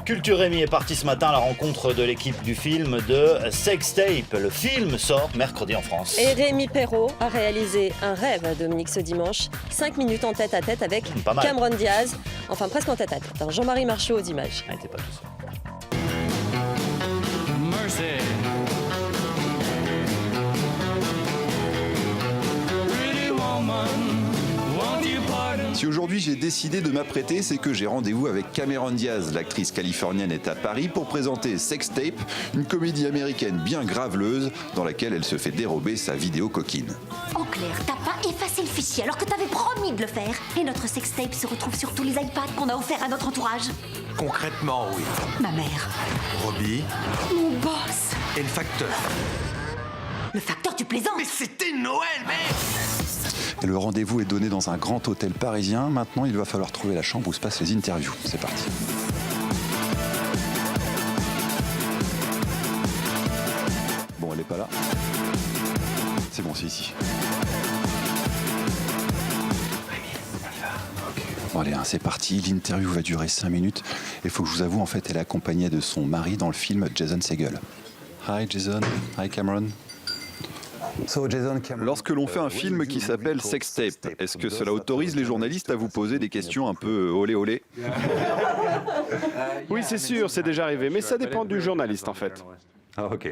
Culture Rémi est parti ce matin à la rencontre de l'équipe du film de Sex Tape. Le film sort mercredi en France. Et Rémi Perrault a réalisé un rêve à Dominique ce dimanche. 5 minutes en tête à tête avec Cameron Diaz. Enfin, presque en tête à tête. Jean-Marie Marchot aux images. Ah, il était pas tout seul. Mercy. Pretty woman, won't you pardon? Si aujourd'hui j'ai décidé de m'apprêter, c'est que j'ai rendez-vous avec Cameron Diaz. L'actrice californienne est à Paris pour présenter Sex Tape, une comédie américaine bien graveleuse dans laquelle elle se fait dérober sa vidéo coquine. En clair, t'as pas effacé le fichier alors que t'avais promis de le faire. Et notre sextape se retrouve sur tous les iPads qu'on a offerts à notre entourage. Concrètement, oui. Ma mère, Robbie mon boss. et le facteur. Le facteur, tu plaisantes. Mais c'était Noël, mec! Et le rendez-vous est donné dans un grand hôtel parisien. Maintenant, il va falloir trouver la chambre où se passent les interviews. C'est parti. Bon, elle est pas là. C'est bon, c'est ici. Bon, allez, hein, c'est parti. L'interview va durer 5 minutes. Il faut que je vous avoue, en fait, elle est accompagnée de son mari dans le film, Jason Segel. Hi Jason. Hi Cameron. Lorsque l'on fait un film qui s'appelle Sex Tape, est-ce que cela autorise les journalistes à vous poser des questions un peu olé olé? Oui, c'est sûr, c'est déjà arrivé, mais ça dépend du journaliste en fait. Ah, ok.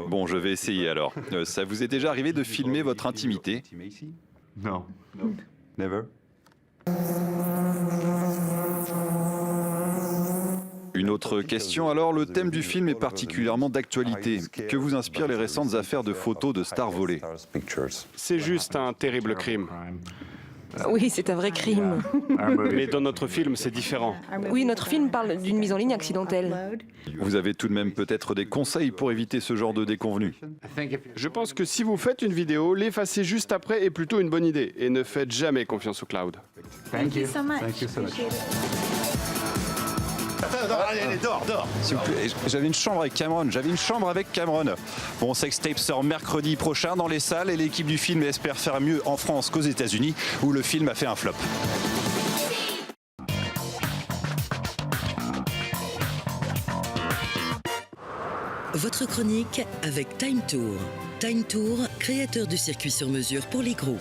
Bon, je vais essayer alors. Ça vous est déjà arrivé de filmer votre intimité? Non. Never. Une autre question alors, le thème du film est particulièrement d'actualité. Que vous inspirent les récentes affaires de photos de stars volées? C'est juste un terrible crime. Oui, c'est un vrai crime. Mais dans notre film, c'est différent. Oui, notre film parle d'une mise en ligne accidentelle. Vous avez tout de même peut-être des conseils pour éviter ce genre de déconvenus? Je pense que si vous faites une vidéo, l'effacer juste après est plutôt une bonne idée. Et ne faites jamais confiance au cloud. Allez, dors. S'il vous plaît, j'avais une chambre avec Cameron. Bon, Sex Tape sort mercredi prochain dans les salles et l'équipe du film espère faire mieux en France qu'aux États-Unis où le film a fait un flop. Votre chronique avec Time Tour. Time Tour, créateur de circuits sur mesure pour les groupes.